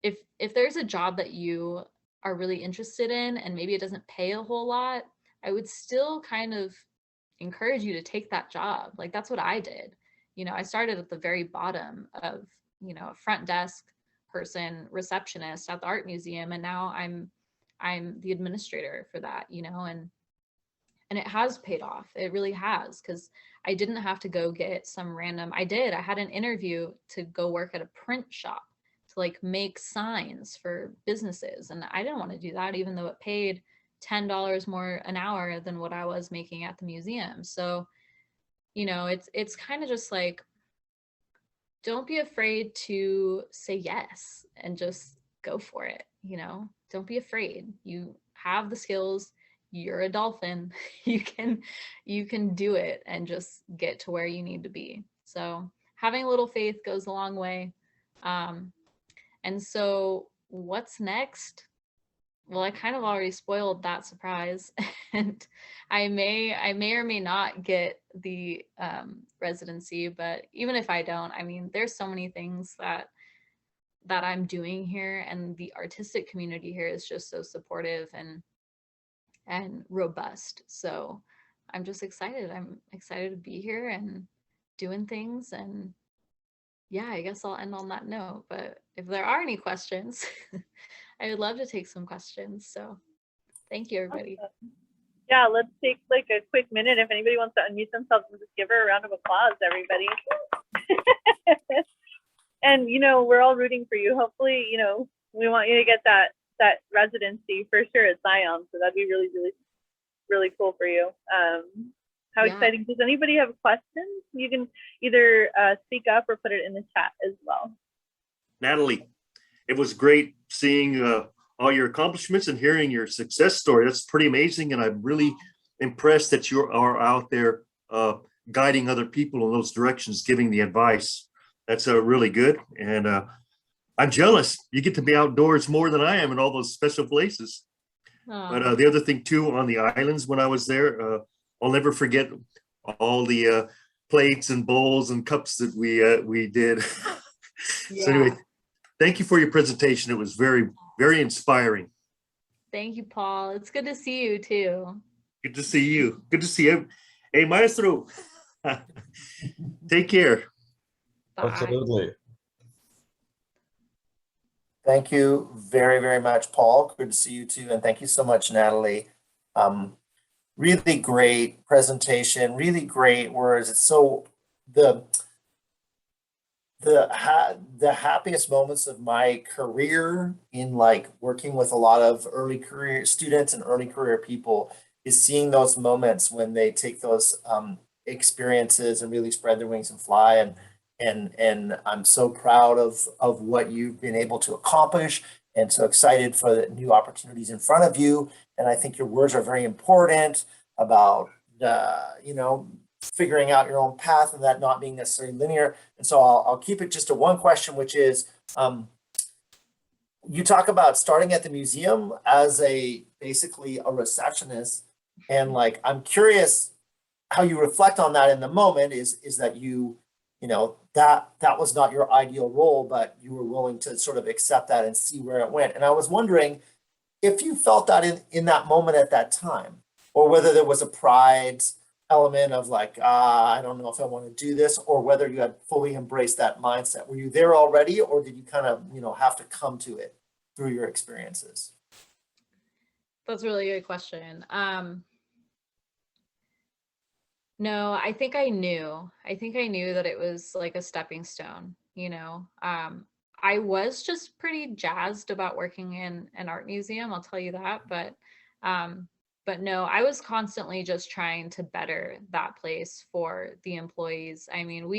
if there's a job that you are really interested in and maybe it doesn't pay a whole lot, I would still kind of encourage you to take that job. Like that's what I did. You know, I started at the very bottom of, you know, a front desk person, receptionist at the art museum, and now I'm the administrator for that, you know, and it has paid off. It really has, because I didn't have to go get some random, I had an interview to go work at a print shop to like make signs for businesses. And I didn't want to do that, even though it paid $10 more an hour than what I was making at the museum. So, you know, it's kind of just like, don't be afraid to say yes and just go for it. You know, don't be afraid. You have the skills. You're a Dolphin. You can do it and just get to where you need to be. So having a little faith goes a long way. And so what's next? Well, I kind of already spoiled that surprise, and I may or may not get the residency, but even if I don't, I mean, there's so many things that I'm doing here, and the artistic community here is just so supportive and robust. So I'm just excited. I'm excited to be here and doing things. And yeah, I guess I'll end on that note. But if there are any questions, I would love to take some questions. So thank you, everybody. Awesome. Yeah, let's take like a quick minute. If anybody wants to unmute themselves and just give her a round of applause, everybody. And, you know, we're all rooting for you. Hopefully, you know, we want you to get that residency for sure at Zion. So that'd be really, really, really cool for you. How Yeah. exciting. Does anybody have questions? You can either speak up or put it in the chat as well. Natalie, it was great seeing all your accomplishments and hearing your success story. That's pretty amazing. And I'm really impressed that you are out there guiding other people in those directions, giving the advice. That's really good. And I'm jealous. You get to be outdoors more than I am in all those special places. But the other thing too, on the islands when I was there, I'll never forget all the plates and bowls and cups that we did. Yeah. So anyway, thank you for your presentation. It was very, very inspiring. Thank you, Paul. It's good to see you too. Good to see you. Good to see you. Hey, Maestro. Take care. Bye. Absolutely. Thank you very, very much, Paul. Good to see you too. And thank you so much, Natalie. Really great presentation, really great words. It's so the happiest moments of my career in like working with a lot of early career students and early career people is seeing those moments when they take those experiences and really spread their wings and fly. And I'm so proud of what you've been able to accomplish and so excited for the new opportunities in front of you. And I think your words are very important about, figuring out your own path and that not being necessarily linear. And so I'll keep it just to one question, which is, you talk about starting at the museum as basically a receptionist. And like, I'm curious how you reflect on that in the moment is that that was not your ideal role, but you were willing to sort of accept that and see where it went. And I was wondering if you felt that in that moment at that time, or whether there was a pride element of like, I don't know if I want to do this, or whether you had fully embraced that mindset. Were you there already, or did you kind of, have to come to it through your experiences? That's a really good question. No, I think I knew that it was like a stepping stone, I was just pretty jazzed about working in an art museum, I'll tell you that, but no, I was constantly just trying to better that place for the employees. I mean,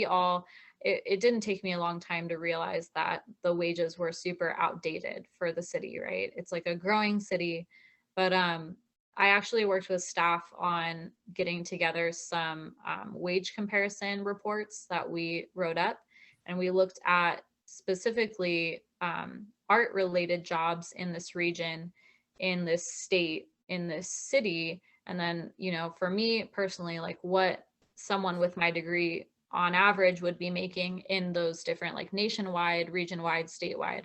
it didn't take me a long time to realize that the wages were super outdated for the city, right? It's like a growing city, but I actually worked with staff on getting together some wage comparison reports that we wrote up, and we looked at specifically art related jobs in this region, in this state, in this city. And then, for me personally, like what someone with my degree on average would be making in those different like nationwide, region-wide, statewide.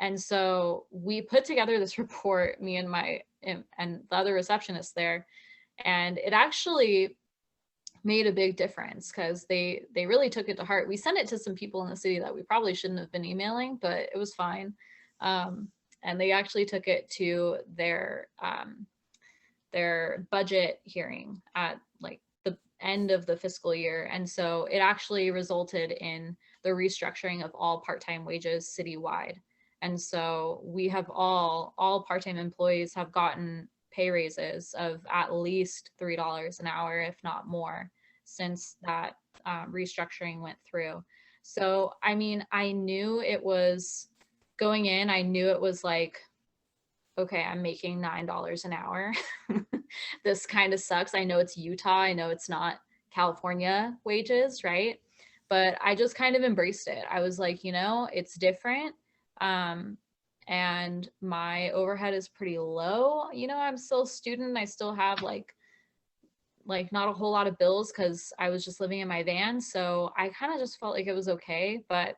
And so we put together this report, me and the other receptionist there, and it actually made a big difference because they really took it to heart. We sent it to some people in the city that we probably shouldn't have been emailing, but it was fine. And they actually took it to their budget hearing at like the end of the fiscal year. And so it actually resulted in the restructuring of all part-time wages citywide. And so we have all part-time employees have gotten pay raises of at least $3 an hour, if not more, since that restructuring went through. So, I mean, I knew it was going in, I knew it was like, okay, I'm making $9 an hour. This kind of sucks. I know it's Utah. I know it's not California wages, right? But I just kind of embraced it. I was like, it's different. And my overhead is pretty low. I'm still a student. I still have like not a whole lot of bills because I was just living in my van. So I kind of just felt like it was okay. But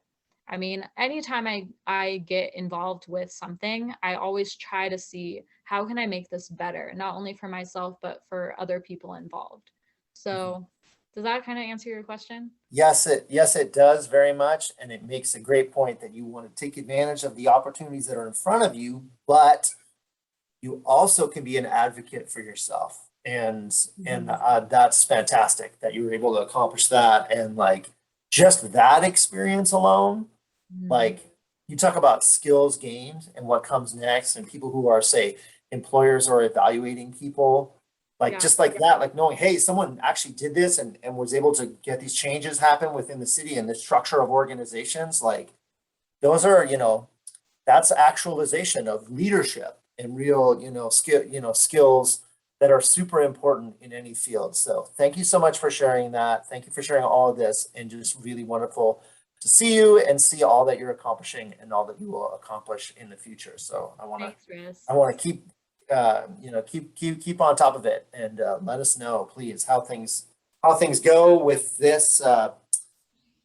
I mean, anytime I get involved with something, I always try to see how can I make this better, not only for myself, but for other people involved. So does that kind of answer your question? Yes, it does very much. And it makes a great point that you want to take advantage of the opportunities that are in front of you, but you also can be an advocate for yourself. And that's fantastic that you were able to accomplish that. And like just that experience alone, like you talk about skills gained and what comes next, and people who are, say, employers are evaluating people. like, Yeah. just like that, like knowing, hey, someone actually did this and was able to get these changes happen within the city and the structure of organizations, like those are, that's actualization of leadership and real, skills that are super important in any field. So thank you so much for sharing that. Thank you for sharing all of this, and just really wonderful to see you and see all that you're accomplishing and all that you will accomplish in the future. So I want Thanks, Riz. to keep, keep on top of it, and let us know, please, how things go with this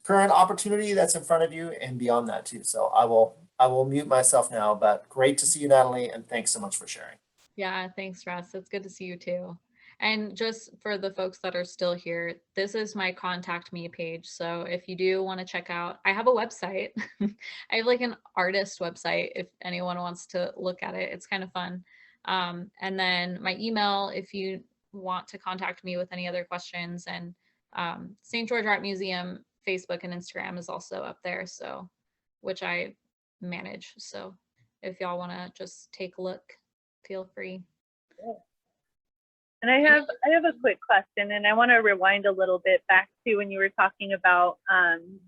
current opportunity that's in front of you and beyond that too. So I will mute myself now, but great to see you, Natalie, and thanks so much for sharing. Yeah, thanks, Russ. It's good to see you too. And just for the folks that are still here, this is my contact me page. So if you do want to check out, I have a website. I have like an artist website if anyone wants to look at it. It's kind of fun. And then my email, if you want to contact me with any other questions, and St. George Art Museum Facebook and Instagram is also up there, so which I manage. So if y'all want to just take a look, feel free. And I have a quick question, and I want to rewind a little bit back to when you were talking about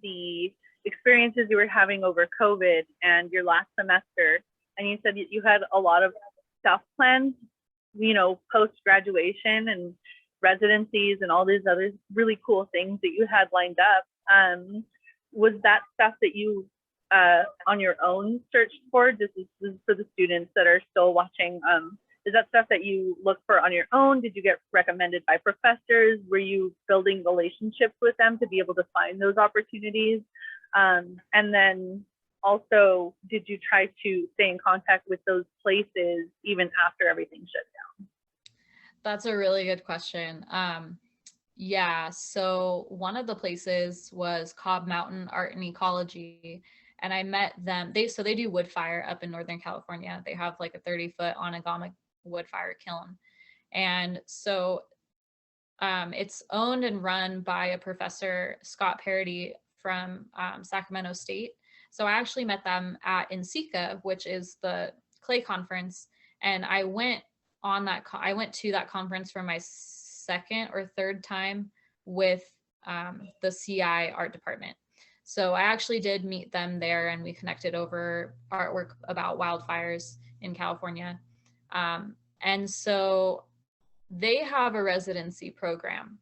the experiences you were having over COVID and your last semester, and you said you had a lot of stuff planned, post graduation and residencies and all these other really cool things that you had lined up. Was that stuff that you on your own searched for? This is for the students that are still watching. Is that stuff that you look for on your own? Did you get recommended by professors? Were you building relationships with them to be able to find those opportunities? And then also, did you try to stay in contact with those places even after everything shut down? That's a really good question. Yeah, so one of the places was Cobb Mountain Art and Ecology, and I met them. They do wood fire up in Northern California. They have like a 30-foot onagamic wood fire kiln. And so it's owned and run by a professor, Scott Parody, from Sacramento State. So I actually met them at NCECA, which is the clay conference. And I went to that conference for my second or third time with the CI art department. So I actually did meet them there, and we connected over artwork about wildfires in California. And so they have a residency program.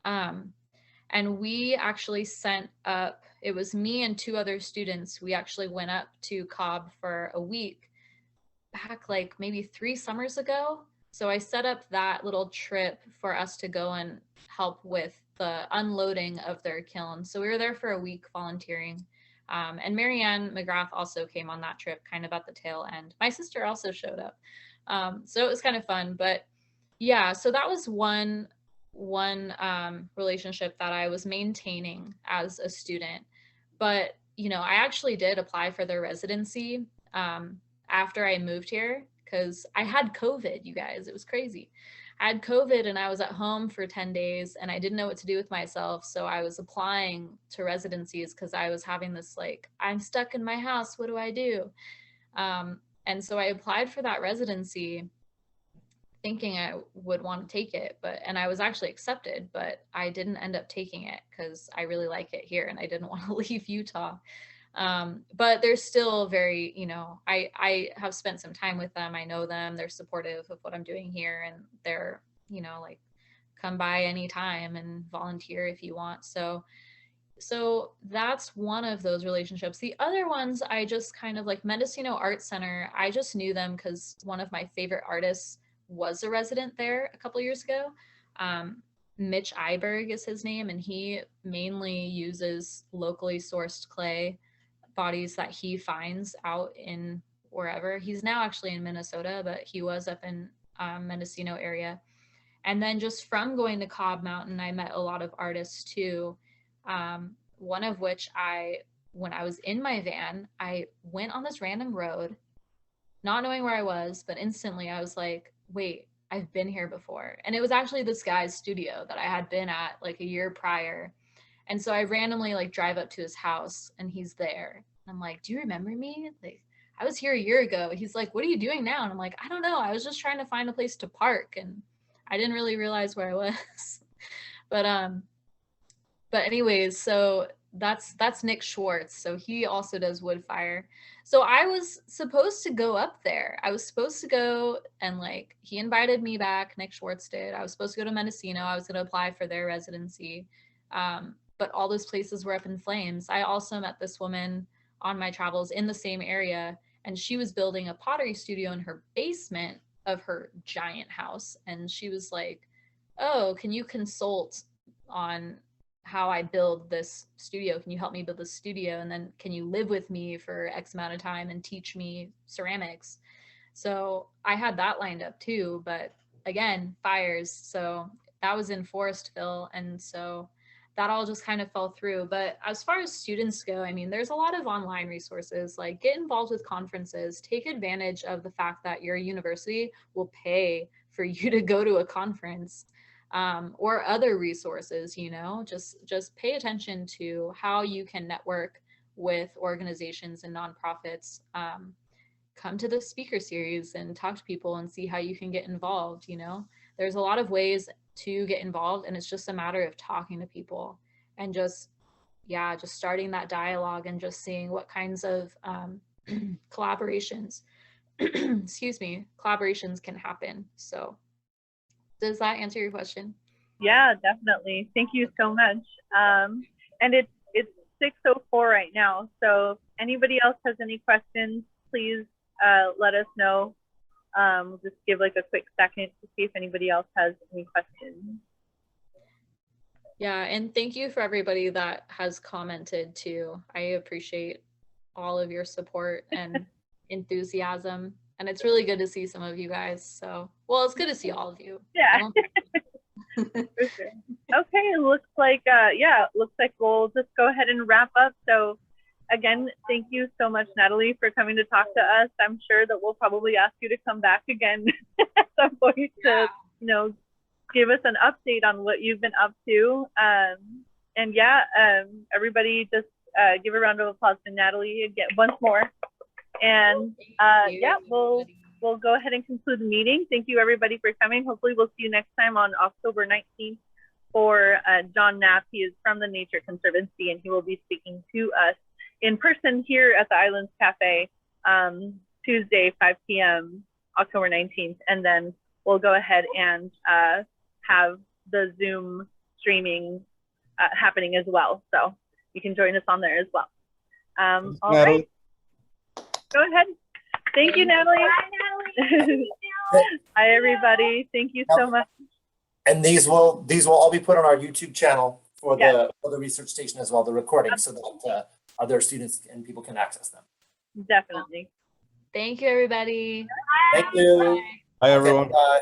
And we actually sent up, it was me and two other students, we actually went up to Cobb for a week back like maybe 3 summers ago. So I set up that little trip for us to go and help with the unloading of their kiln. So we were there for a week volunteering. And Marianne McGrath also came on that trip kind of at the tail end. My sister also showed up. So it was kind of fun, but yeah, so that was one relationship that I was maintaining as a student. But, I actually did apply for their residency after I moved here, because I had COVID, you guys. It was crazy. I had COVID and I was at home for 10 days and I didn't know what to do with myself. So I was applying to residencies because I was having this like, I'm stuck in my house. What do I do? And so I applied for that residency thinking I would want to take it, and I was actually accepted, but I didn't end up taking it because I really like it here and I didn't want to leave Utah. But they're still very, I have spent some time with them. I know them, they're supportive of what I'm doing here, and they're, like, come by anytime and volunteer if you want. So that's one of those relationships. The other ones, I just kind of like Mendocino Art Center. I just knew them because one of my favorite artists was a resident there a couple years ago. Mitch Iberg is his name, and he mainly uses locally sourced clay bodies that he finds out in wherever. He's now actually in Minnesota, but he was up in Mendocino area. And then just from going to Cobb Mountain, I met a lot of artists too. One of which when I was in my van, I went on this random road, not knowing where I was, but instantly I was like, wait, I've been here before. And it was actually this guy's studio that I had been at like a year prior. And so I randomly like drive up to his house and he's there. And I'm like, do you remember me? Like, I was here a year ago. He's like, what are you doing now? And I'm like, I don't know. I was just trying to find a place to park. And I didn't really realize where I was. But anyways, so that's Nick Schwartz. So he also does wood fire. So I was supposed to go up there. I was supposed to go, and like he invited me back, Nick Schwartz did. I was supposed to go to Mendocino. I was going to apply for their residency. But all those places were up in flames. I also met this woman on my travels in the same area, and she was building a pottery studio in her basement of her giant house. And she was like, oh, can you consult on how I build this studio? Can you help me build this studio? And then can you live with me for X amount of time and teach me ceramics? So I had that lined up too, but again, fires. So that was in Forestville. And so that all just kind of fell through. But as far as students go, I mean, there's a lot of online resources, like get involved with conferences, take advantage of the fact that your university will pay for you to go to a conference. Or other resources, you know, just pay attention to how you can network with organizations and nonprofits. Come to the speaker series and talk to people and see how you can get involved. You know, there's a lot of ways to get involved, and it's just a matter of talking to people and just starting that dialogue and just seeing what kinds of collaborations collaborations can happen. So does that answer your question? Yeah, definitely. Thank you so much. And it's 6:04 right now. So if anybody else has any questions, please let us know. We'll just give like a quick second to see if anybody else has any questions. Yeah, and thank you for everybody that has commented too. I appreciate all of your support and enthusiasm. And it's really good to see some of you guys. So, well, it's good to see all of you. Yeah. For sure. Okay, looks like we'll just go ahead and wrap up. So again, thank you so much, Natalie, for coming to talk to us. I'm sure that we'll probably ask you to come back again at some point to, you know, give us an update on what you've been up to. And everybody just give a round of applause to Natalie again once more. And we'll go ahead and conclude the meeting. Thank you everybody for coming. Hopefully we'll see you next time on October 19th for John Knapp. He is from the Nature Conservancy, and he will be speaking to us in person here at the Islands Cafe Tuesday, 5 p.m., October 19th. And then we'll go ahead and have the Zoom streaming happening as well. So you can join us on there as well. All right. Go ahead. Thank you, Natalie. Bye, Natalie. Hi, everybody. Thank you so much. And these will all be put on our YouTube channel for the research station as well, the recording, so that other students and people can access them. Definitely. Thank you, everybody. Thank you. Hi, everyone. Okay, bye.